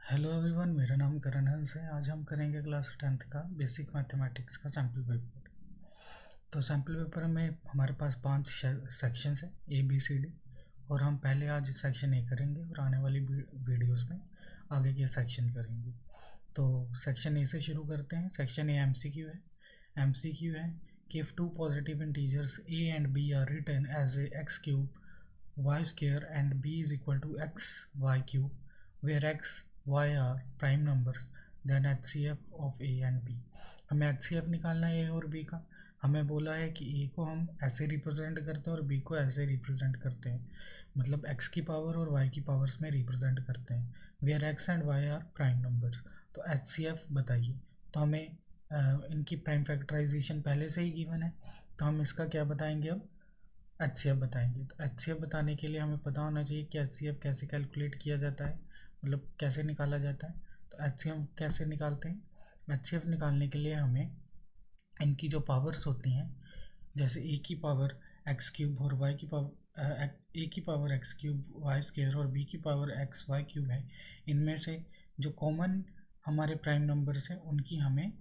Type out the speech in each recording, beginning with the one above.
Hello everyone, मेरा नाम करण हंस है। आज हम करेंगे क्लास 10th का बेसिक मैथमेटिक्स का सैम्पल पेपर। तो सैम्पल पेपर में हमारे पास 5 सेक्शंस हैं, A B C D। और हम पहले आज सेक्शन A करेंगे और आने वाली वीडियोस में आगे के सेक्शन करेंगे। तो सेक्शन A से शुरू करते हैं। सेक्शन A MCQ है। MCQ है कि if two positive integers A and B are written as a x cube y square and b is equal to x y cube where x y are prime numbers then HCF of A and B। हमें HCF निकालना है A और B का। हमें बोला है कि A को हम ऐसे रिप्रेजेंट करते हैं और B को ऐसे रिप्रेजेंट करते हैं, मतलब x की पावर और y की पावर्स में रिप्रेजेंट करते हैं, where x and y are prime numbers. तो HCF बताइए। तो हमें इनकी प्राइम फैक्टराइजेशन पहले से ही गिवन है, तो हम इसका क्या बताएंगे अब, HCF बताएंगे। तो HCF बताने के लिए हमें पता होना चाहिए कि HCF कैसे कैलकुलेट किया जाता है, मतलब कैसे निकाला जाता है। तो HCF कैसे निकालते हैं। HCF निकालने के लिए हमें इनकी जो पावर्स होती हैं, जैसे A की पावर एक्स क्यूब और Y की पावर A की power X cube Y square और B की पावर एक्स वाई क्यूब है, इनमें से जो कॉमन हमारे प्राइम नंबर्स हैं उनकी हमें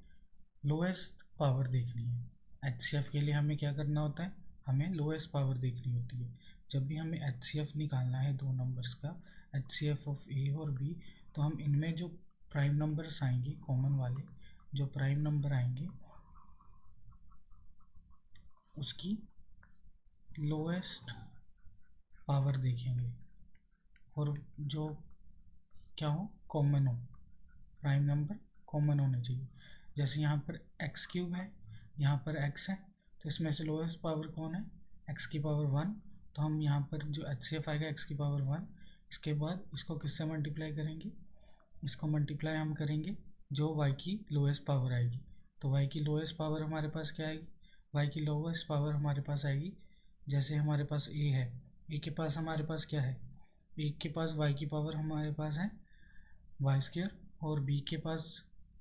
लोएस्ट पावर देखनी है। HCF के लिए हमें क्या करना होता है, हमें लोएस्ट पावर देखनी होती है। जब भी हमें HCF निकालना है दो नंबर्स का, HCF ऑफ A और B, तो हम इनमें जो प्राइम नंबर्स आएंगे, कॉमन वाले जो प्राइम नंबर आएंगे उसकी लोएस्ट पावर देखेंगे, और जो क्या हो, कॉमन हो, प्राइम नंबर कॉमन होने चाहिए। जैसे यहाँ पर एक्स क्यूब है, यहाँ पर एक्स है, तो इसमें से लोएस्ट पावर कौन है, एक्स की पावर 1। तो हम यहाँ पर जो HCF आएगा एक्स की पावर 1, इसके बाद इसको किससे मल्टीप्लाई करेंगे, इसको मल्टीप्लाई हम करेंगे जो y की लोएस्ट पावर आएगी। तो y की लोएस्ट पावर हमारे पास क्या आएगी, y की लोएस्ट पावर हमारे पास आएगी, जैसे हमारे पास a है, a के पास हमारे पास क्या है, a के पास y की पावर हमारे पास है वाई स्क्र, और b के पास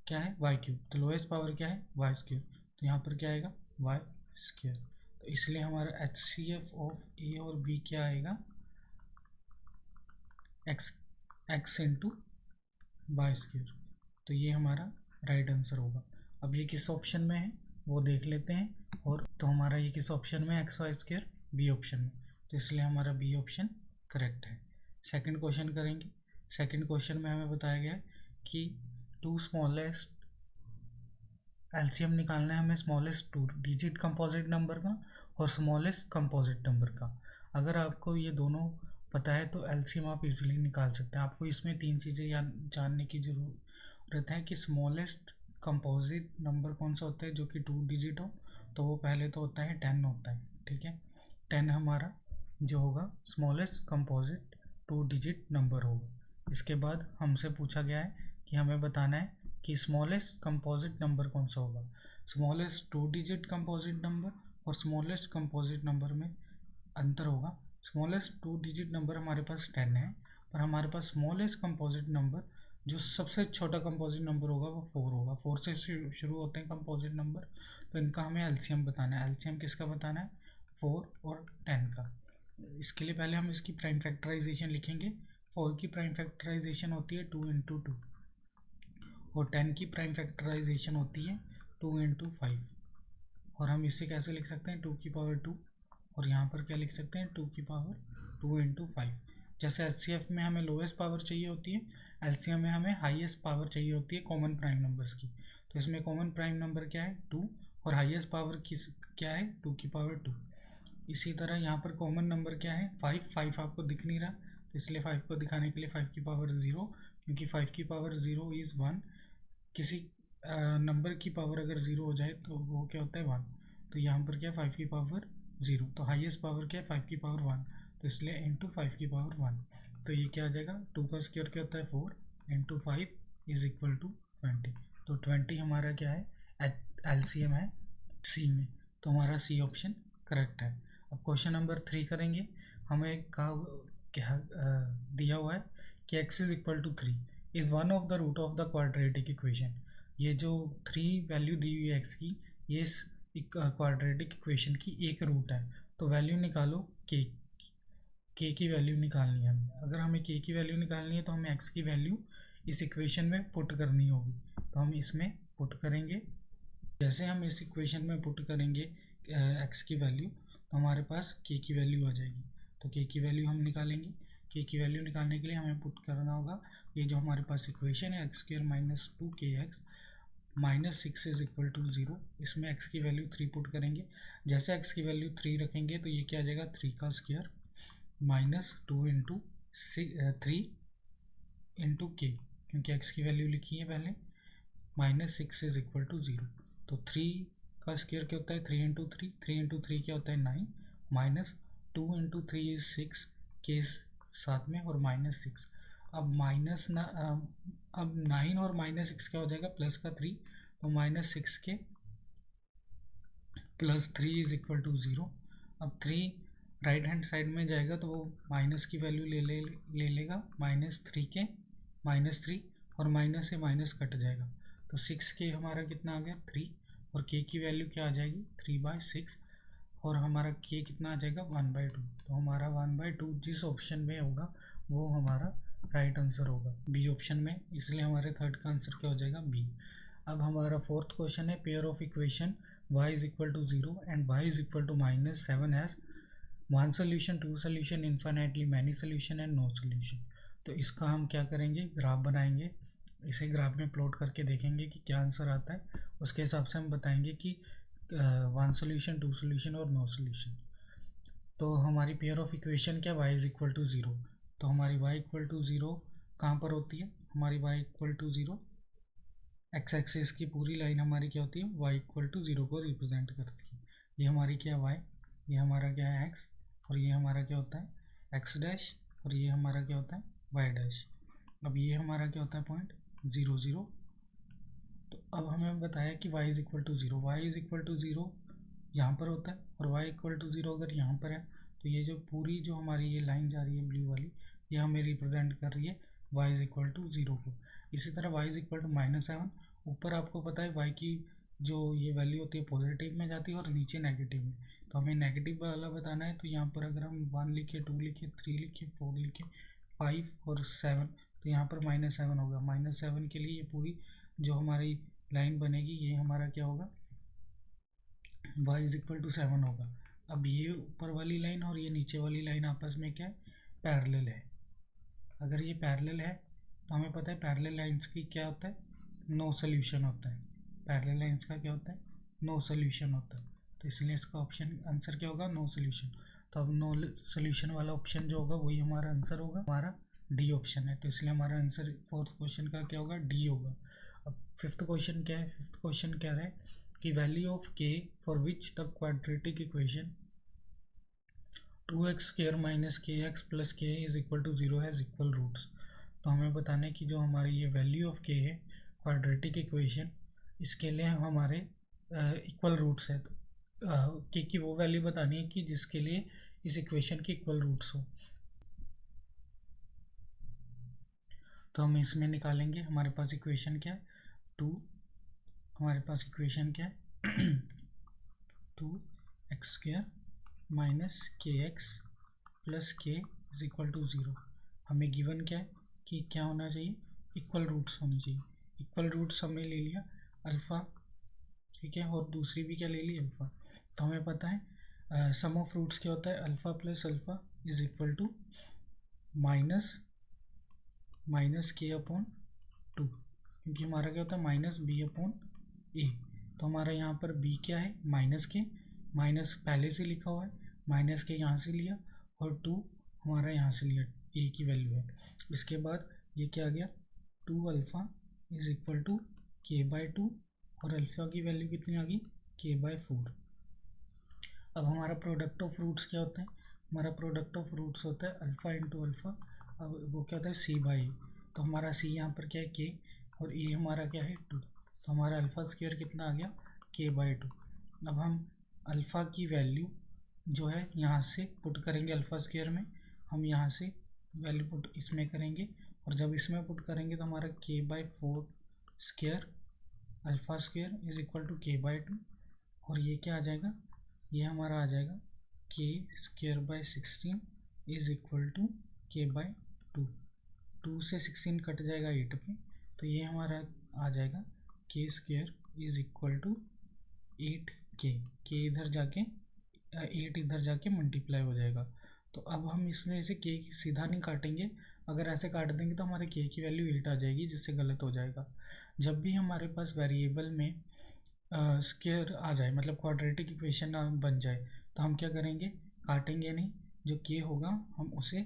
क्या है, वाई क्यूब। तो लोएस्ट पावर क्या है, वाई स्क्र, तो यहाँ पर क्या आएगा, वाई स्क्र। तो इसलिए हमारा HCF ऑफ A और B क्या आएगा, एक्स इंटू वाई स्क्र। तो ये हमारा राइट आंसर होगा। अब ये किस ऑप्शन में है वो देख लेते हैं। और तो हमारा ये किस ऑप्शन में, X Y square B option में, तो इसलिए हमारा बी ऑप्शन करेक्ट है। सेकंड क्वेश्चन करेंगे। सेकंड क्वेश्चन में हमें बताया गया है कि टू स्मॉलेस्ट एलसीएम निकालना है हमें स्मॉलेस्ट 2 डिजिट कंपोजिट नंबर का और स्मॉलेस्ट कंपोजिट नंबर का। अगर आपको ये दोनों पता है तो एलसीएम आप इजीली निकाल सकते हैं। आपको इसमें 3 चीज़ें जानने की ज़रूरत है कि स्मॉलेस्ट कंपोजिट नंबर कौन सा होता है जो कि 2 डिजिट हो। तो वो पहले तो होता है 10 होता है, ठीक है। 10 हमारा जो होगा स्मॉलेस्ट कंपोजिट 2 डिजिट नंबर होगा। इसके बाद हमसे पूछा गया है कि हमें बताना है कि स्मॉलेस्ट कंपोजिट नंबर कौन सा होगा। स्मॉलेस्ट 2 डिजिट कंपोजिट नंबर और स्मॉलेस्ट कंपोजिट नंबर में अंतर होगा। स्मॉलेस्ट 2 डिजिट नंबर हमारे पास 10 है, पर हमारे पास स्मॉलेस्ट कंपोजिट नंबर जो सबसे छोटा कंपोजिट नंबर होगा वो 4 होगा। 4 से शुरू होते हैं कंपोजिट नंबर, तो इनका हमें एलसीएम बताना है। एलसीएम किसका बताना है, 4 और 10 का। इसके लिए पहले हम इसकी प्राइम फैक्टराइजेशन लिखेंगे। 4 की प्राइम फैक्टराइजेशन होती है 2 इंटू 2, और 10 की प्राइम फैक्टराइजेशन होती है 2 इंटू 5। और हम इसे कैसे लिख सकते हैं, 2 की पावर 2, और यहाँ पर क्या लिख सकते हैं, 2 की पावर 2 इंटू 5। जैसे HCF में हमें लोएस्ट पावर चाहिए होती है, LCM में हमें हाईएस्ट पावर चाहिए होती है कॉमन प्राइम नंबर्स की। तो इसमें कॉमन प्राइम नंबर क्या है, 2, और हाईएस्ट पावर किस क्या है, 2 की पावर 2। इसी तरह यहाँ पर कॉमन नंबर क्या है, 5 आपको दिख नहीं रहा, तो इसलिए 5 को दिखाने के लिए 5 की पावर 0, क्योंकि 5 की पावर 0 इज़ 1। किसी नंबर की पावर अगर 0 हो जाए तो वो क्या होता है, 1। तो यहाँ पर क्या है, 5 की पावर 0, तो हाईएस्ट पावर क्या है, 5 की पावर 1, तो इसलिए इंटू 5 की पावर 1। तो ये क्या आ जाएगा, 2 का स्क्वायर क्या होता है 4 इंटू 5 इज इक्वल टू 20। तो 20 हमारा क्या है, एलसीएम है सी में, तो हमारा सी ऑप्शन करेक्ट है। अब क्वेश्चन नंबर 3 करेंगे। हमें कहा क्या दिया हुआ है कि x is equal to 3 is one of the root of the quadratic equation. ये जो 3 वैल्यू दी हुई है x की, ये इस क्वाड्रेटिक इक्वेशन की एक रूट है। तो वैल्यू निकालो k की वैल्यू निकालनी है हमें। अगर हमें k की वैल्यू निकालनी है तो हमें x की वैल्यू इस इक्वेशन में पुट करनी होगी। तो हम इसमें पुट करेंगे। जैसे हम इस इक्वेशन में पुट करेंगे एक्स की वैल्यू, तो हमारे पास के की वैल्यू आ जाएगी। तो के की वैल्यू हम निकालेंगे। के की वैल्यू निकालने के लिए हमें पुट करना होगा ये जो हमारे पास इक्वेशन है X square minus 2kx minus 6 is equal to 0। इसमें x की वैल्यू 3 पुट करेंगे। जैसे x की वैल्यू 3 रखेंगे तो ये क्या आ जाएगा 3 का स्क्वायर माइनस 2 इंटू 3 इंटू के, क्योंकि x की वैल्यू लिखी है पहले, माइनस 6 इज इक्वल टू 0। तो 3 का स्क्वायर क्या होता है 3 इंटू 3, 3 इंटू 3 क्या होता है 9, माइनस 2 इंटू 3 इज 6 के साथ में और माइनस 6। अब अब 9 और माइनस 6 क्या हो जाएगा प्लस का 3, तो माइनस 6 के प्लस 3 इज इक्वल टू 0। अब 3 राइट हैंड साइड में जाएगा तो वो माइनस की वैल्यू ले लेगा, माइनस 3 के माइनस 3 और माइनस से माइनस कट जाएगा। तो 6 के हमारा कितना आ गया 3 और के की वैल्यू क्या आ जाएगी 3/6 और हमारा के कितना आ जाएगा 1/2। तो हमारा 1/2 जिस ऑप्शन में होगा वो हमारा राइट आंसर होगा बी ऑप्शन में, इसलिए हमारे थर्ड का आंसर क्या हो जाएगा बी। अब हमारा फोर्थ क्वेश्चन है pair of equation y is equal to 0 and y is equal to -7 has 1 solution 2 solution infinitely many solution and no solution. तो इसका हम क्या करेंगे ग्राफ बनाएंगे, इसे ग्राफ में प्लॉट करके देखेंगे कि क्या आंसर आता है। उसके हिसाब से हम बताएंगे कि 1 सोल्यूशन 2 सोल्यूशन और नो सोल्यूशन। तो हमारी पेयर ऑफ इक्वेशन क्या y इज इक्वल टू 0, तो हमारी y इक्वल टू 0 कहाँ पर होती है, हमारी y equal to 0 X axis की पूरी लाइन हमारी क्या होती है y इक्वल टू 0 को रिप्रेजेंट करती है। ये हमारी क्या y, ये हमारा क्या है x और ये हमारा क्या होता है x डैश और ये हमारा क्या होता है y डैश। अब ये हमारा क्या होता है पॉइंट 0 0। तो अब हमें बताया कि y is equal to 0, y is equal to 0 यहाँ पर होता है और y इक्वल टू 0 अगर यहाँ पर है तो ये जो पूरी जो हमारी ये लाइन जा रही है ब्लू वाली, ये हमें रिप्रेजेंट कर रही है y इज इक्वल टू 0 को। इसी तरह y इज इक्वल टू -7, ऊपर आपको पता है y की जो ये वैल्यू होती है पॉजिटिव में जाती है और नीचे नेगेटिव में, तो हमें नेगेटिव वाला बताना है। तो यहाँ पर अगर हम 1 लिखे 2 लिखे 3 लिखे 4 लिखे 5 और 7, तो यहाँ पर -7 होगा। -7 के लिए ये पूरी जो हमारी लाइन बनेगी ये हमारा क्या होगा y इज इक्वल टू 7 होगा। अब ये ऊपर वाली लाइन और ये नीचे वाली लाइन आपस में क्या है पैरेलल है। अगर ये पैरेलल है तो हमें पता है पैरेलल लाइंस की क्या होता है नो सोल्यूशन होता है। पैरेलल लाइंस का क्या होता है नो सोल्यूशन होता है, तो इसलिए इसका ऑप्शन आंसर क्या होगा नो सोल्यूशन। तो अब नो सोल्यूशन वाला ऑप्शन जो होगा वही हमारा आंसर होगा, हमारा डी ऑप्शन है। तो इसलिए हमारा आंसर फोर्थ क्वेश्चन का क्या होगा डी होगा। अब फिफ्थ क्वेश्चन क्या है, फिफ्थ क्वेश्चन कह रहा है कि value of k for which the quadratic equation 2x square minus kx plus k is equal to 0 has equal roots. तो हमें बताना है कि जो हमारी ये वैल्यू ऑफ k है क्वाड्रेटिक इक्वेशन, इसके लिए हमारे इक्वल रूट्स है। तो k की वो वैल्यू बतानी है कि जिसके लिए इस इक्वेशन के इक्वल रूट्स हो। तो हम इसमें निकालेंगे, हमारे पास इक्वेशन क्या है 2, हमारे पास इक्वेशन क्या है 2x square minus kx plus k is equal to 0। हमें गिवन क्या है कि क्या होना चाहिए इक्वल रूट्स होनी चाहिए। इक्वल रूट्स हमने ले लिया अल्फ़ा, ठीक है, और दूसरी भी क्या ले ली अल्फ़ा। तो हमें पता है सम ऑफ रूट्स क्या होता है alpha plus alpha is equal to minus k upon 2, क्योंकि हमारा क्या होता है माइनस बी अपॉन ए। तो हमारा यहाँ पर b क्या है माइनस के, माइनस पहले से लिखा हुआ है, माइनस के यहाँ से लिया और 2 हमारा यहाँ से लिया, a की वैल्यू है। इसके बाद ये क्या आ गया 2 alpha is equal to k/2 और अल्फ़ा की वैल्यू कितनी आ गई k/4। अब हमारा प्रोडक्ट ऑफ रूट्स क्या होता है, हमारा प्रोडक्ट ऑफ रूट्स होता है अल्फ़ा इंटू अल्फ़ा। अब वो क्या होता है c/a, तो हमारा c यहाँ पर क्या है k और a हमारा क्या है 2, तो हमारा अल्फ़ा स्क्वायर कितना आ गया k/2। अब हम अल्फ़ा की वैल्यू जो है यहाँ से पुट करेंगे अल्फ़ा स्क्वायर में, हम यहाँ से वैल्यू पुट इसमें करेंगे और जब इसमें पुट करेंगे तो हमारा k/4 square alpha square is equal to k/2 और ये क्या आ जाएगा, ये हमारा आ जाएगा k² 16 is equal to k/2। 2 से 16 कट जाएगा 8 पे, तो ये हमारा आ जाएगा के square is equal to 8k। के इधर जाके 8 इधर जाके मल्टीप्लाई हो जाएगा। तो अब हम इसमें से के सीधा नहीं काटेंगे, अगर ऐसे काट देंगे तो हमारे के की वैल्यू 8 आ जाएगी, जिससे गलत हो जाएगा। जब भी हमारे पास वेरिएबल में स्क्वायर आ जाए, मतलब क्वाड्रेटिक इक्वेशन बन जाए, तो हम क्या करेंगे, काटेंगे नहीं, जो के होगा हम उसे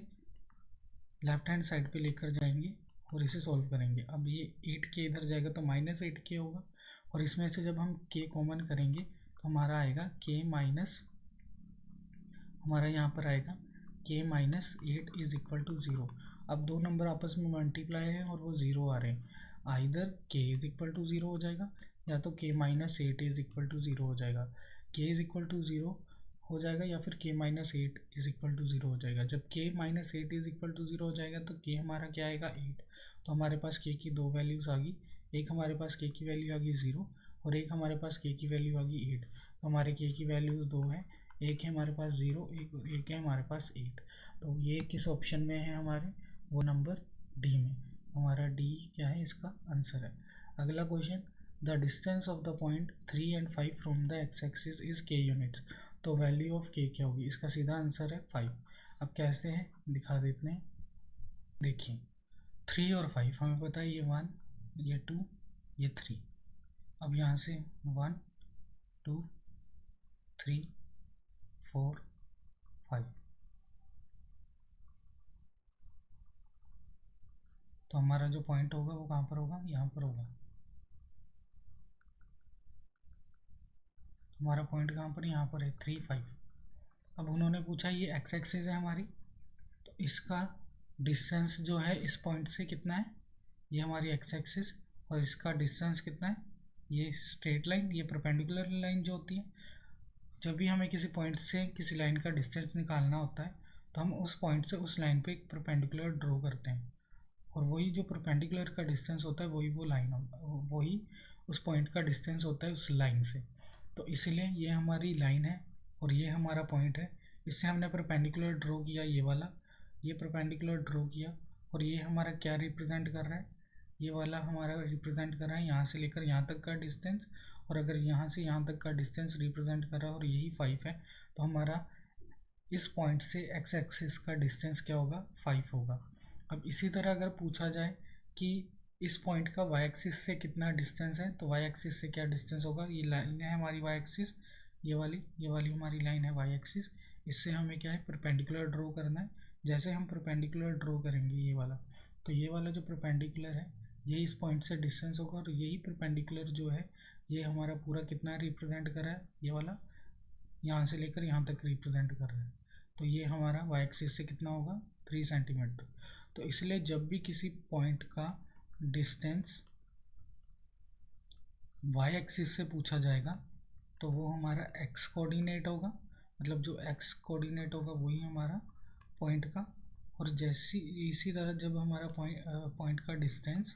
लेफ्ट हैंड साइड पे लेकर जाएंगे और इसे सॉल्व करेंगे। अब ये 8k इधर जाएगा तो -8k होगा, और इसमें से जब हम k कॉमन करेंगे तो हमारा आएगा k माइनस, हमारा यहाँ पर आएगा k minus 8 is equal to 0। अब दो नंबर आपस में मल्टीप्लाई है और वो 0 आ रहे हैं, either k is equal to 0 हो जाएगा या तो k minus 8 is equal to 0 हो जाएगा। k इज इक्वल टू 0 हो जाएगा या फिर k minus 8 is equal to 0 हो जाएगा। जब k minus 8 is equal to 0 हो जाएगा तो k हमारा क्या आएगा 8। तो हमारे पास k की दो वैल्यूज़ आ गई, एक हमारे पास k की वैल्यू आ गई 0 और एक हमारे पास k की वैल्यू आ गई 8। तो हमारे k की वैल्यूज़ दो हैं, एक है हमारे पास 0, एक है हमारे पास 8। तो ये किस ऑप्शन में है हमारे, वो नंबर डी में। हमारा डी क्या है, इसका आंसर है। अगला question, the distance of the point 3 and 5 from the x axis is k units. तो वैल्यू ऑफ k क्या होगी, इसका सीधा आंसर है 5। अब कैसे है दिखा देते हैं। देखिए 3 और 5 हमें पता है, ये 1 ये 2 ये 3। अब यहाँ से 1 2 3 4 5, तो हमारा जो पॉइंट होगा वो कहाँ पर होगा, यहाँ पर होगा। हमारा पॉइंट कहाँ पर, यहाँ पर है 3 5। अब उन्होंने पूछा ये एक्स एक्सिस है हमारी, तो इसका डिस्टेंस जो है इस पॉइंट से कितना है, ये हमारी एक्स एक्सिस, और इसका डिस्टेंस कितना है, ये स्ट्रेट लाइन, ये परपेंडिकुलर लाइन जो होती है। जब भी हमें किसी पॉइंट से किसी लाइन का डिस्टेंस निकालना होता है तो हम उस पॉइंट से उस लाइन पे एक परपेंडिकुलर ड्रॉ करते हैं, और वही जो परपेंडिकुलर का डिस्टेंस होता है वही वो लाइन वही उस पॉइंट का डिस्टेंस होता है उस लाइन से। तो इसीलिए ये हमारी लाइन है और ये हमारा पॉइंट है, इससे हमने परपेंडिकुलर ड्रॉ किया, ये वाला ये परपेंडिकुलर ड्रॉ किया, और ये हमारा क्या रिप्रेजेंट कर रहा है, ये वाला हमारा रिप्रेजेंट कर रहा है यहाँ से लेकर यहाँ तक का डिस्टेंस। और अगर यहाँ से यहाँ तक का डिस्टेंस रिप्रेजेंट कर रहा है और यही 5 है, तो हमारा इस पॉइंट से एक्स एक्सिस का डिस्टेंस क्या होगा, 5 होगा। अब इसी तरह अगर पूछा जाए कि इस पॉइंट का वाई एक्सिस से कितना डिस्टेंस है, तो वाई एक्सिस से क्या डिस्टेंस होगा, ये लाइन है हमारी वाई एक्सिस, ये वाली हमारी लाइन है वाई एक्सिस। इससे हमें क्या है, परपेंडिकुलर ड्रॉ करना है। जैसे हम परपेंडिकुलर ड्रॉ करेंगे ये वाला, तो ये वाला जो परपेंडिकुलर है ये इस पॉइंट से डिस्टेंस होगा, और यही परपेंडिकुलर जो है ये हमारा पूरा कितना रिप्रेजेंट कर रहा है, ये वाला यहाँ से लेकर यहाँ तक रिप्रेजेंट कर रहा है। तो ये हमारा वाई एक्सिस से कितना होगा, 3 सेंटीमीटर। तो इसलिए जब भी किसी पॉइंट का डिस्टेंस वाई एक्सिस से पूछा जाएगा तो वो हमारा एक्स कोऑर्डिनेट होगा, मतलब जो एक्स कोऑर्डिनेट होगा वही हमारा पॉइंट का। और जैसी इसी तरह जब हमारा पॉइंट का डिस्टेंस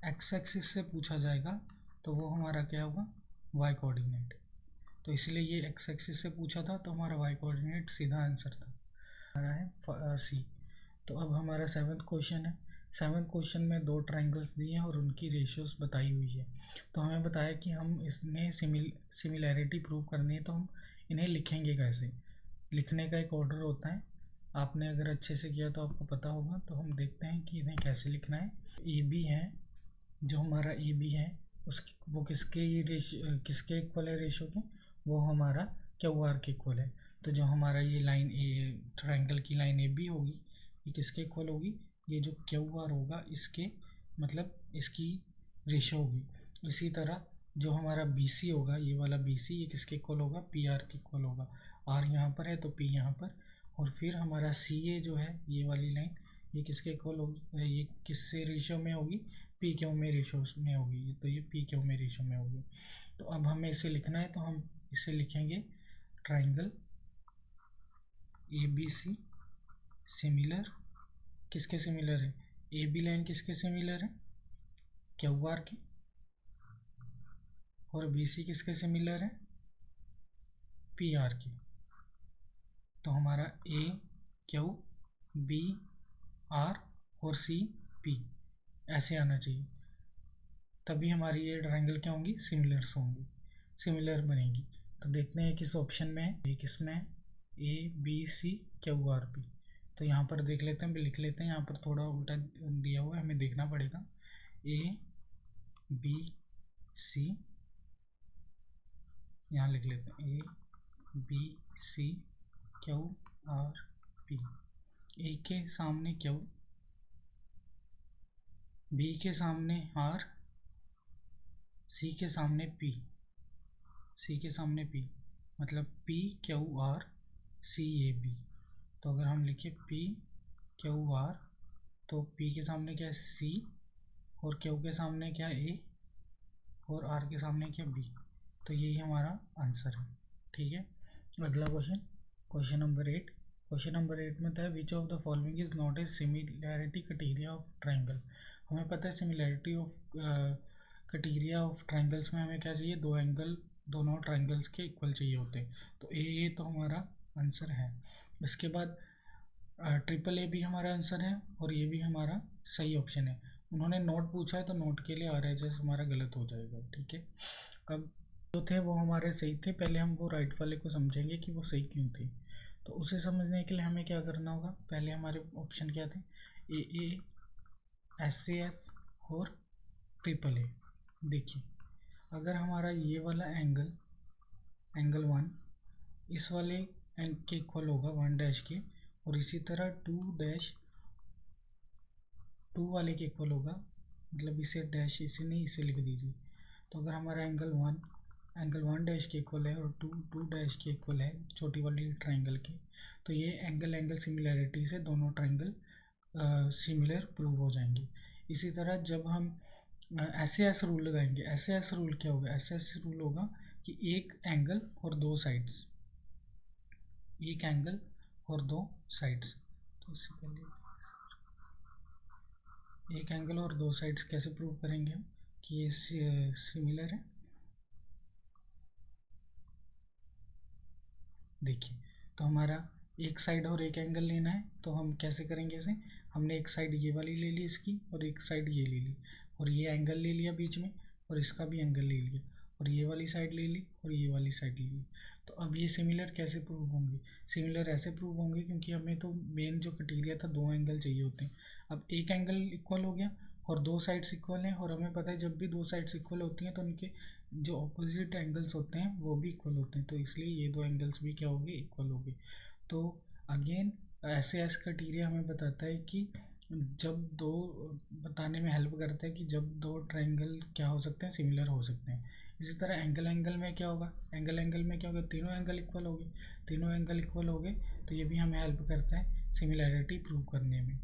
एक्स एक्सिस से पूछा जाएगा तो वो हमारा क्या होगा, वाई कोऑर्डिनेट। तो इसलिए ये एक्स एक्सिस से पूछा था तो हमारा वाई कोऑर्डिनेट सीधा आंसर था, हमारा है सी। तो अब हमारा 7th क्वेश्चन है। 7th क्वेश्चन में दो ट्रायंगल्स दिए हैं और उनकी रेशियोज बताई हुई है। तो हमें बताया कि हम इसमें सिमिलैरिटी प्रूव करनी है, तो हम इन्हें लिखेंगे कैसे। लिखने का एक ऑर्डर होता है, आपने अगर अच्छे से किया तो आपको पता होगा। तो हम देखते हैं कि इन्हें कैसे लिखना है। ए बी है, जो हमारा ए बी है वो किसके इक्वल है रेशियो के, वो हमारा क्यू आर के इक्वल है। तो जो हमारा ये लाइन ट्रायंगल की लाइन ए बी होगी ये किसके इक्वल होगी, ये जो क्यू आर होगा इसके, मतलब इसकी रेशियो होगी। इसी तरह जो हमारा बी सी होगा, ये वाला बी सी, ये किसके इक्वल होगा, पी आर के इक्वल होगा। आर यहाँ पर है तो पी यहाँ पर। और फिर हमारा सी ए जो है ये वाली लाइन, ये किसके इक्वल होगी, ये किससे रेशियो में होगी, पी क्यू में रेशियो में होगी। तो ये पी क्यू में रेशियो में होगी। तो अब हमें इसे लिखना है, तो हम इसे लिखेंगे triangle A B C similar, किसके सिमिलर है, ए बी लाइन किसके सिमिलर है, क्यू आर की। और बी सी किसके सिमिलर है, पी आर की। तो हमारा ए क्यू बी आर और सी पी, ऐसे आना चाहिए, तभी हमारी ये ट्रायंगल क्या होंगी, सिमिलर्स होंगी, सिमिलर बनेगी। तो देखते हैं किस ऑप्शन में है, ये किस में है, A B C Q R P. तो यहाँ पर देख लेते हैं, लिख लेते हैं, यहाँ पर थोड़ा उल्टा दिया हुआ है, हमें देखना पड़ेगा। ए बी सी, यहाँ लिख लेते हैं A B C Q R P. A के सामने क्यू, बी के सामने आर, सी के सामने पी, सी के सामने पी, मतलब P Q R C A B. तो अगर हम लिखें पी क्यू आर, तो पी के सामने क्या है सी, और क्यू के सामने क्या है ए, और आर के सामने क्या बी। तो यही हमारा आंसर है, ठीक है। अगला question, question number 8। Question number 8 में था which of the following is not A similarity criteria of triangle. हमें पता है similarity of criteria of triangles में हमें क्या चाहिए, दो एंगल दोनों ट्राइंगल्स के इक्वल चाहिए होते हैं। तो ये तो हमारा आंसर है। इसके बाद ट्रिपल ए भी हमारा आंसर है, और ये भी हमारा सही ऑप्शन है। उन्होंने नोट पूछा है तो नोट के लिए आ रहा है, जैसे हमारा गलत हो जाएगा, ठीक है। अब जो थे वो हमारे सही थे, पहले हम वो राइट वाले को समझेंगे कि वो सही क्यों थे। तो उसे समझने के लिए हमें क्या करना होगा, पहले हमारे ऑप्शन क्या थे, ए एस ए एस और ट्रिपल ए। देखिए अगर हमारा ये वाला एंगल, एंगल 1 इस वाले एंगल के इक्वल होगा 1 डैश के, और इसी तरह 2 डैश 2 वाले के इक्वल होगा, मतलब इसे डैश इसे नहीं इसे लिख दीजिए। तो अगर हमारा एंगल 1 डैश के इक्वल है और 2 डैश के इक्वल है छोटी वाली ट्राइंगल के, तो ये एंगल सिमिलैरिटी से दोनों ट्राइंगल सिमिलर प्रूव हो जाएंगे। इसी तरह जब हम एस रूल लगाएंगे, एस रूल क्या होगा, एस रूल होगा कि एक एंगल और दो साइड्स, एक एंगल और दो साइड्स। तो इससे पहले एक एंगल और दो साइड्स कैसे प्रूव करेंगे हम कि ये सिमिलर है। देखिए तो हमारा एक साइड और एक एंगल लेना है, तो हम कैसे करेंगे इसे, हमने एक साइड ये वाली ले ली इसकी, और एक साइड ये ले ली, और ये एंगल ले लिया बीच में, और इसका भी एंगल ले लिया, और ये वाली साइड ले ली, और ये वाली साइड ले ली। तो अब ये सिमिलर कैसे प्रूव होंगे, सिमिलर ऐसे प्रूव होंगे क्योंकि हमें तो मेन जो क्राइटेरिया था दो एंगल चाहिए होते हैं। अब एक एंगल इक्वल हो गया और दो साइड्स इक्वल हैं, और हमें पता है जब भी दो साइड्स इक्वल होती हैं तो उनके जो ऑपोजिट एंगल्स होते हैं वो भी इक्वल होते हैं, तो इसलिए ये दो एंगल्स भी क्या होंगे, इक्वल होंगे। तो अगेन एस क्राइटेरिया हमें बताता है कि जब दो, बताने में हेल्प करता है कि जब दो ट्रायंगल क्या हो सकते हैं, सिमिलर हो सकते हैं। इसी तरह एंगल में क्या होगा, एंगल में क्या होगा, तीनों एंगल इक्वल हो गए, तीनों एंगल इक्वल हो गए, तो ये भी हमें हेल्प करता है सिमिलैरिटी प्रूव करने में।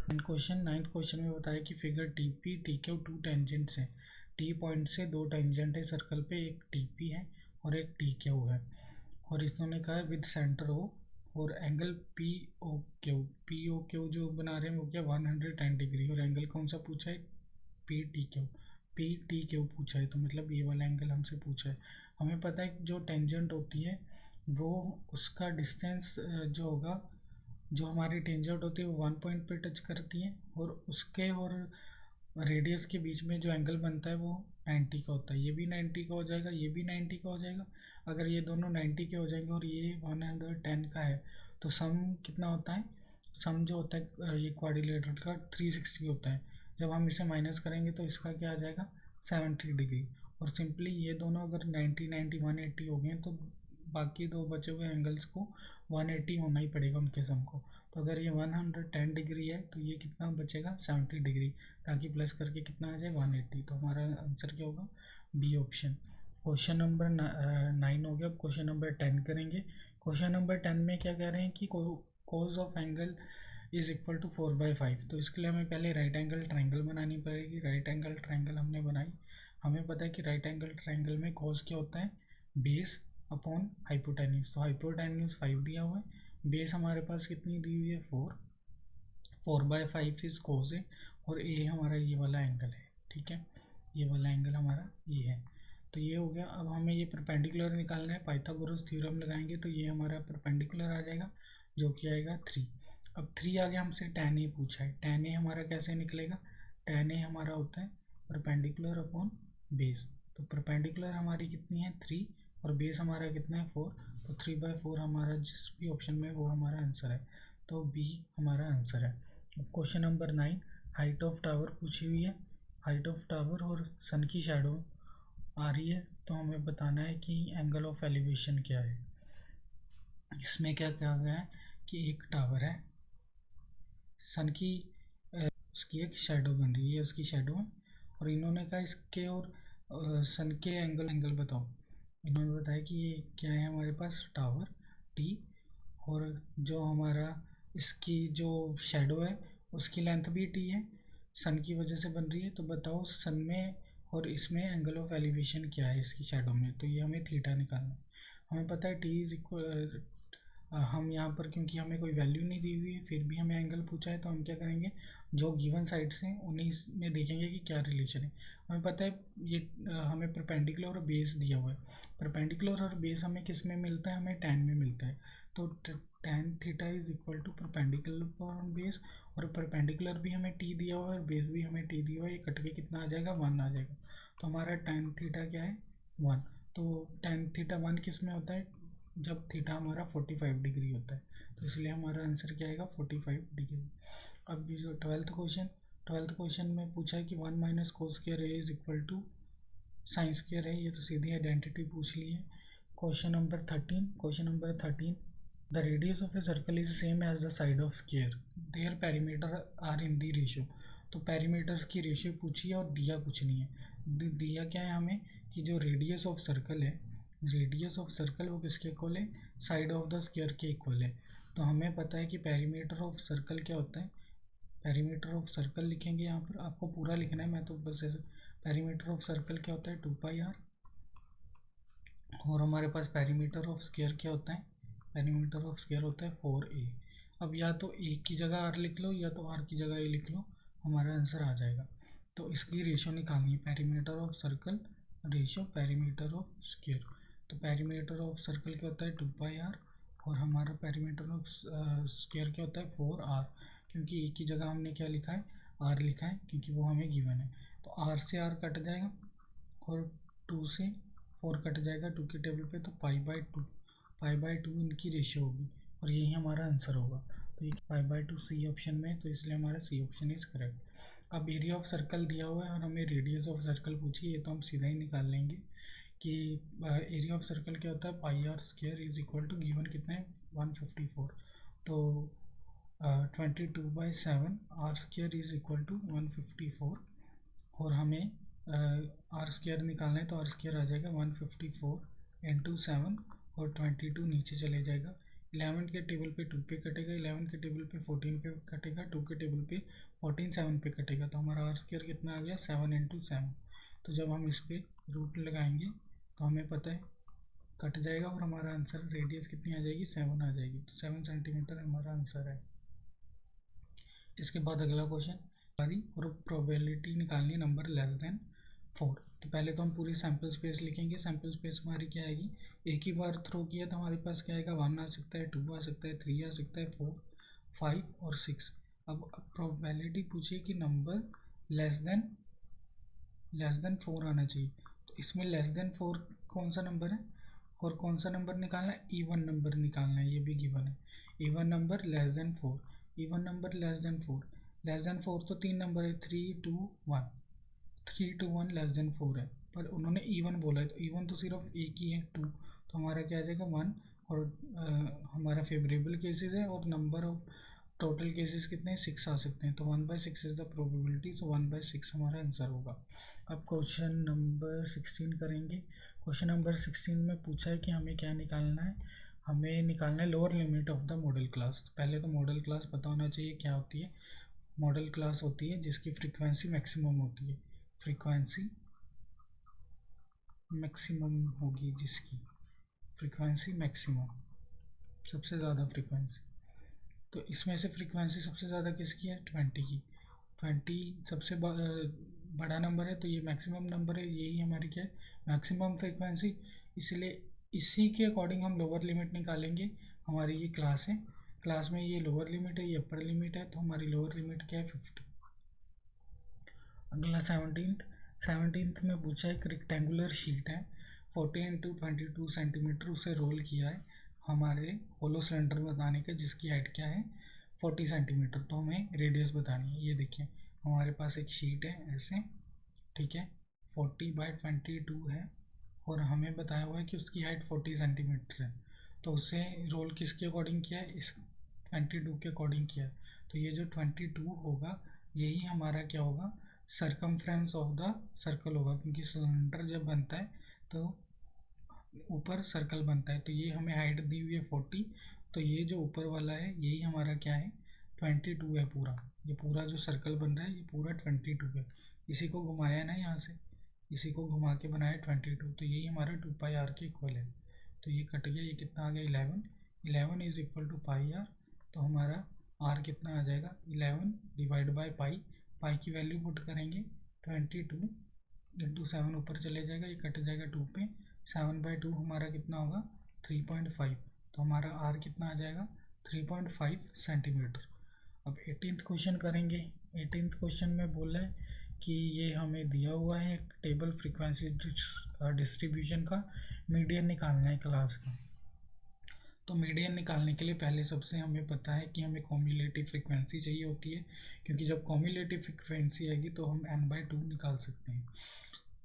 नाइन्थ क्वेश्चन में बताया कि figure T P T Q 2 tangents हैं। टी पॉइंट से 2 टेंजेंट है सर्कल पे, एक टी पी है और एक टी क्यू है, और इन्होंने कहा विद सेंटर ओ, और एंगल पी ओ क्यू जो बना रहे हैं वो क्या 110 डिग्री, और एंगल कौन सा पूछा है, पी टी क्यू पूछा है, तो मतलब ये वाला एंगल हमसे पूछा है। हमें पता है जो टेंजेंट होती है वो उसका डिस्टेंस जो होगा, जो हमारी टेंजेंट होती है वो 1 पॉइंट पे टच करती है, और उसके और रेडियस के बीच में जो एंगल बनता है वो 90 का होता है। ये भी 90 का हो जाएगा, ये भी 90 का हो जाएगा। अगर ये दोनों 90 के हो जाएंगे और ये 110 का है, तो सम कितना होता है, सम जो होता है ये क्वाड्रिलेटरल का 360 होता है। जब हम इसे माइनस करेंगे तो इसका क्या आ जाएगा 70 डिग्री, और सिंपली ये दोनों अगर 90 90 180 हो गए तो बाकी दो बचे हुए एंगल्स को 180 होना ही पड़ेगा उनके सम को। तो अगर ये 110 डिग्री है तो ये कितना बचेगा 70 डिग्री, ताकि प्लस करके कितना आ जाए 180। तो हमारा आंसर क्या होगा, बी ऑप्शन। क्वेश्चन नंबर 9 हो गया। अब क्वेश्चन नंबर 10 करेंगे। क्वेश्चन नंबर 10 में क्या कह रहे हैं कि cos of angle is equal to 4/5। तो इसके लिए हमें पहले राइट एंगल ट्राइंगल बनानी पड़ेगी। राइट एंगल ट्राइंगल हमने बनाई। हमें पता है कि राइट एंगल ट्राइंगल में कोस क्या होता है, बेस अपॉन हाइपोटेन्यूज। तो हाइपोटेन्यूज 5 दिया हुआ है, बेस हमारे पास कितनी दी हुई है 4/5 इज कोस है, और ए हमारा ये वाला एंगल है, ठीक है, ये वाला एंगल हमारा ये है। तो ये हो गया। अब हमें ये परपेंडिकुलर निकालना है, पाइथागोरस थ्योरम लगाएंगे तो ये हमारा परपेंडिकुलर आ जाएगा जो कि आएगा 3। अब 3 आगे हमसे tan a पूछा है, tan a हमारा कैसे निकलेगा, tan a हमारा होता है परपेंडिकुलर अपॉन बेस। तो परपेंडिकुलर हमारी कितनी है 3 और बेस हमारा कितना है 4, तो 3/4 हमारा जिस भी ऑप्शन में वो हमारा आंसर है, तो बी हमारा आंसर है। अब question number 9, height of tower पूछी हुई है। हाइट ऑफ टावर और सन की शैडो आ रही है, तो हमें बताना है कि एंगल ऑफ एलिवेशन क्या है। इसमें क्या कहा गया है कि एक टावर है, सन की उसकी एक शैडो बन रही है, उसकी शैडो है, और इन्होंने कहा इसके और सन के एंगल बताओ। इन्होंने बताया कि ये क्या है हमारे पास टावर टी, और जो हमारा इसकी जो शैडो है उसकी लेंथ भी टी है, सन की वजह से बन रही है। तो बताओ सन में और इसमें एंगल ऑफ एलिवेशन क्या है इसकी शैडो में, तो ये हमें थीटा निकालना है। हमें पता है टी इज इक्वल, हम यहाँ पर क्योंकि हमें कोई वैल्यू नहीं दी हुई है फिर भी हमें एंगल पूछा है, तो हम क्या करेंगे, जो गिवन साइड्स हैं उन्हीं में देखेंगे कि क्या रिलेशन है। हमें पता है ये हमें परपेंडिकुलर और बेस दिया हुआ है, परपेंडिकुलर और बेस हमें किस में मिलता है, हमें tan में मिलता है। तो tan theta is equal to perpendicular upon base, और परपेंडिकुलर भी हमें t दिया हुआ है और बेस भी हमें t दिया हुआ है, ये कट के कितना आ जाएगा 1 आ जाएगा। तो हमारा tan थीटा क्या है 1। तो tan थीटा 1 किस में होता है, जब थीटा हमारा 45 डिग्री होता है, तो इसलिए हमारा आंसर क्या आएगा 45 डिग्री। अब जो 12th क्वेश्चन में पूछा है कि 1 minus cos square A is equal to sine square है, ये तो सीधी आइडेंटिटी पूछ ली है। Question number 13, the radius of a circle is same as the side of square, their perimeter are in the ratio. तो पेरीमीटर्स की ratio पूछी है और दिया कुछ नहीं है। दिया क्या है हमें कि जो रेडियस ऑफ सर्कल है, रेडियस ऑफ सर्कल वो किसके इक्वल है, साइड ऑफ द स्क्वायर के इक्वल है। तो हमें पता है कि पेरीमीटर ऑफ सर्कल क्या होता है, पेरीमीटर ऑफ सर्कल लिखेंगे यहाँ पर, आपको पूरा लिखना है, मैं तो बस ऐसे, पेरीमीटर ऑफ सर्कल क्या होता है 2πr, और हमारे पास पेरीमीटर ऑफ स्क्वायर क्या होता है, पेरीमीटर ऑफ स्क्वायर होता है 4a। अब या तो a की जगह r लिख लो या तो r की जगह a लिख लो, हमारा आंसर आ जाएगा। तो इसकी रेशियो निकालनी है, perimeter of circle ratio perimeter of square. तो पेरीमीटर ऑफ सर्कल क्या होता है 2πr, और हमारा पेरीमीटर ऑफ स्क्वायर क्या होता है 4r, क्योंकि a की जगह हमने क्या लिखा है r लिखा है, क्योंकि वो हमें गिवन है। तो r से r कट जाएगा और 2 से 4 कट जाएगा 2 के टेबल पे, तो पाई बाई टू इनकी रेशियो होगी, और यही हमारा आंसर होगा। तो ये पाई/2 सी ऑप्शन में है, तो इसलिए हमारा सी ऑप्शन इज करेक्ट। अब एरिया ऑफ सर्कल दिया हुआ है और हमें रेडियस ऑफ सर्कल पूछिए, ये तो हम सीधा ही निकाल लेंगे कि एरिया ऑफ सर्कल क्या होता है πr² is equal to given कितना है 154, तो 22/7 r² इज इक्वल टू 154, और हमें r² निकालना है, तो r² आ जाएगा 154 इंटू 7, और 22 नीचे चले जाएगा, 11 के टेबल पे 2 पे कटेगा, 11 के टेबल पे 14 पे कटेगा, 2 के टेबल पे 14 7 पे कटेगा, तो हमारा r² कितना आ गया 7 इंटू 7। तो जब हम इस पर रूट लगाएंगे तो हमें पता है कट जाएगा, और हमारा आंसर रेडियस कितनी आ जाएगी 7 आ जाएगी, तो 7 सेंटीमीटर हमारा आंसर है। इसके बाद अगला क्वेश्चन, और प्रोबेबिलिटी निकालनी नंबर लेस देन 4। तो पहले तो हम पूरी सैम्पल स्पेस लिखेंगे। सैम्पल स्पेस हमारी क्या आएगी, एक ही बार थ्रो किया तो हमारे पास क्या आएगा 1 आ सकता है, 2 आ सकता है, 3 आ सकता है, 4 5 और 6। अब प्रोबेबिलिटी पूछिए कि नंबर लेस देन 4 आना चाहिए, तो इसमें लेस देन 4 कौन सा नंबर है और कौन सा नंबर निकालना है, इवन नंबर निकालना है, ये भी गिवन है। Even number less than 4, even number less than 4, less than 4 तो 3 नंबर है 3 2 1, 3 2 1 लेस देन 4 है, पर उन्होंने इवन बोला है, तो इवन तो सिर्फ एक ही है 2, तो हमारा क्या आ जाएगा 1, और हमारा फेवरेबल केसेस है, और नंबर ऑफ टोटल केसेस कितने हैं 6 आ सकते हैं, तो 1/6 इज द प्रोबेबिलिटी, तो 1/6 हमारा आंसर होगा। अब क्वेश्चन नंबर 16 करेंगे। क्वेश्चन नंबर 16 में पूछा है कि हमें क्या निकालना है, हमें निकालना है lower limit of the model class. पहले तो मॉडल क्लास पता होना चाहिए क्या होती है। मॉडल क्लास होती है जिसकी फ्रीक्वेंसी मैक्सिमम होती है, फ्रीक्वेंसी मैक्सिमम होगी, जिसकी फ्रीक्वेंसी मैक्सिमम सबसे ज़्यादा फ्रीक्वेंसी। तो इसमें से फ्रीक्वेंसी सबसे ज़्यादा किसकी है 20 की, 20 सबसे बड़ा नंबर है, तो ये मैक्सिमम नंबर है, यही हमारी क्या है मैक्सिमम फ्रीक्वेंसी, इसलिए इसी के अकॉर्डिंग हम लोअर लिमिट निकालेंगे। हमारी ये क्लास है क्लास में ये लोअर लिमिट है, ये अपर लिमिट है, तो हमारी लोअर लिमिट क्या है 50। अगला 17th में पूछा है, एक रेक्टेंगुलर शीट है 40 इंटू 22 सेंटीमीटर, उसे रोल किया है हमारे होलो सिलेंडर बताने का, जिसकी हाइट क्या है 40 सेंटीमीटर, तो हमें रेडियस बतानी है। ये देखिए हमारे पास एक शीट है ऐसे, ठीक है, 40/22 है और हमें बताया हुआ है कि उसकी हाइट 40 सेंटीमीटर है, तो उसे रोल किसके अकॉर्डिंग किया है, इस 22 के अकॉर्डिंग किया है। तो ये जो 22 होगा यही हमारा क्या होगा, सरकमफ्रेंस ऑफ द सर्कल होगा, क्योंकि सिलेंडर जब बनता है तो ऊपर सर्कल बनता है। तो ये हमें हाइट दी हुई है 40, तो ये जो ऊपर वाला है यही हमारा क्या है 22 है पूरा, ये पूरा जो सर्कल बन रहा है ये पूरा 22 है। इसी को घुमाया ना यहाँ से, इसी को घुमा के बनाया 22, तो यही हमारा 2πr के इक्वल है। तो ये कट गया, ये कितना आ गया 11 इज इक्वल टू πr, तो हमारा r कितना आ जाएगा 11 डिवाइड बाई पाई की वैल्यू पुट करेंगे 22 इंटू 7 ऊपर चले जाएगा, ये कट जाएगा 2 पे, 7/2 हमारा कितना होगा 3.5, तो हमारा r कितना आ जाएगा 3.5 सेंटीमीटर। अब 18th क्वेश्चन करेंगे। 18th क्वेश्चन में बोला है कि ये हमें दिया हुआ है टेबल फ्रीक्वेंसी डिस्ट्रीब्यूशन का मीडियन निकालना है क्लास का। तो मीडियन निकालने के लिए पहले सबसे हमें पता है कि हमें कॉम्युलेटिव फ्रीक्वेंसी चाहिए होती है, क्योंकि जब कॉम्युलेटिव फ्रीक्वेंसी आएगी तो हम n/2 निकाल सकते हैं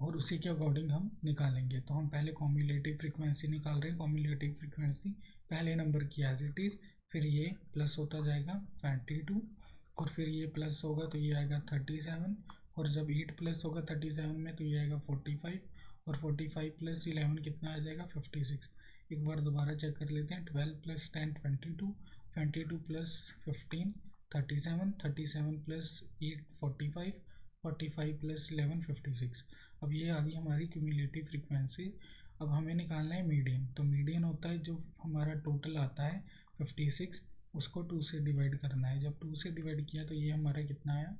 और उसी के अकॉर्डिंग हम निकालेंगे। तो हम पहले कॉम्युलेटिव फ्रीक्वेंसी निकाल रहे हैं। कॉम्युलेटिव फ्रीक्वेंसी पहले नंबर की एज इट इज़, फिर ये प्लस होता जाएगा 22 और फिर ये प्लस होगा तो ये आएगा 37, और जब 8 प्लस होगा 37 में तो ये आएगा 45, और 45 प्लस 11 कितना आ जाएगा 56। एक बार दोबारा चेक कर लेते हैं, 12 प्लस 10 22, 22 प्लस 15 37, 37 प्लस 8 45, 45 प्लस 11 56। अब ये आ गई हमारी क्यूमुलेटिव फ्रीक्वेंसी। अब हमें निकालना है मीडियन। तो मीडियन होता है जो हमारा टोटल आता है 56, उसको 2 से डिवाइड करना है। जब 2 से डिवाइड किया तो ये हमारा कितना आया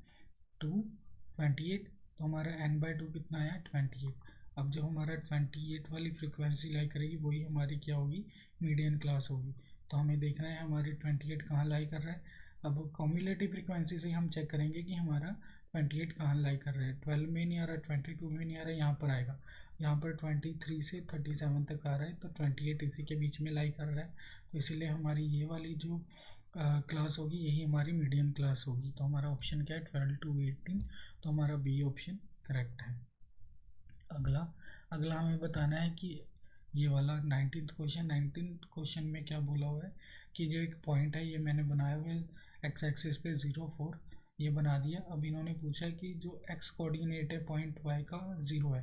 28, तो हमारा n/2 कितना आया 28। अब जो हमारा 28 वाली फ्रीक्वेंसी लाई करेगी वही हमारी क्या होगी मीडियन क्लास होगी। तो हमें देखना है हमारी 28 कहाँ लाई कर रहा है। अब कॉम्युलेटिव फ्रीक्वेंसी से हम चेक करेंगे कि हमारा 28 कहाँ लाई कर रहा है। 12 में नहीं आ रहा, 22 में नहीं आ रहा, यहाँ पर आएगा। यहाँ पर 23 से 37 तक आ रहा है, तो 28 इसी के बीच में लाई कर रहा है, तो इसीलिए हमारी ये वाली जो क्लास होगी यही हमारी मीडियन क्लास होगी। तो हमारा ऑप्शन क्या है 12 to 18, तो हमारा बी ऑप्शन करेक्ट है। अगला हमें बताना है कि ये वाला 19th क्वेश्चन में क्या बोला हुआ है कि जो एक पॉइंट है ये मैंने बनाया हुआ है एक्स एक्सिस पे 0, 4 ये बना दिया। अब इन्होंने पूछा कि जो एक्स कोऑर्डिनेट है पॉइंट वाई का 0 है,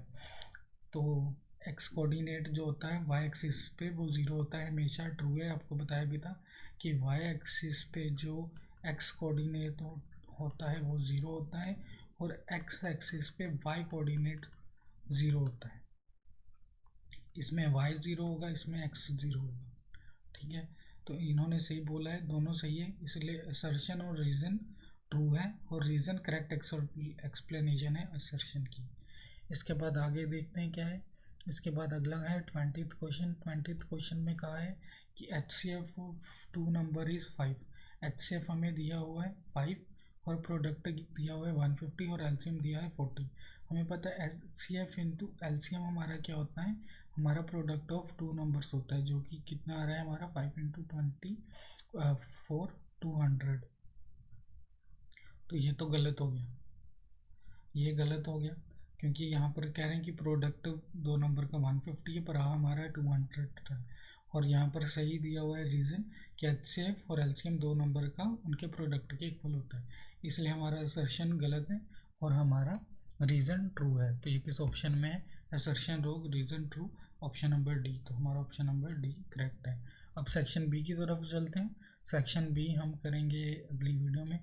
तो एक्स कोऑर्डिनेट जो होता है वाई एक्सिस पे वो 0 होता है, हमेशा ट्रू है। आपको बताया भी था कि वाई एक्सिस पे जो एक्स कोऑर्डिनेट होता है वो 0 होता है, और एक्स एक्सिस पे वाई कोऑर्डिनेट 0 होता है। इसमें y 0 होगा, इसमें x 0 होगा, ठीक है। तो इन्होंने सही बोला है, दोनों सही है, इसलिए असर्शन और रीज़न ट्रू है, और रीज़न करेक्ट एक्सप्लेनेशन है असर्शन की। इसके बाद आगे देखते हैं क्या है। इसके बाद अगला है 20th क्वेश्चन। 20th क्वेश्चन में कहा है कि HCF of 2 number is 5। HCF हमें दिया हुआ है 5 और प्रोडक्ट दिया हुआ है 150 और एलसीएम दिया है 40। हमें पता है HCF इंटू एलसीएम हमारा क्या होता है, हमारा प्रोडक्ट ऑफ 2 नंबर्स होता है, जो कि कितना आ रहा है हमारा 5 इंटू 24 200। तो ये तो गलत हो गया, ये गलत हो गया, क्योंकि यहाँ पर कह रहे हैं कि प्रोडक्ट 2 नंबर का 150 है पर हमारा 200 है, और यहाँ पर सही दिया हुआ है रीज़न कि HCF और LCM 2 नंबर का उनके प्रोडक्ट के इक्वल होता है, इसलिए हमारा असर्शन गलत है और हमारा रीज़न ट्रू है। तो ये किस ऑप्शन में है, असर्शन रोग reason true, option number D. तो हमारा ऑप्शन नंबर डी करेक्ट है। अब सेक्शन बी की तरफ चलते हैं। सेक्शन बी हम करेंगे अगली वीडियो में।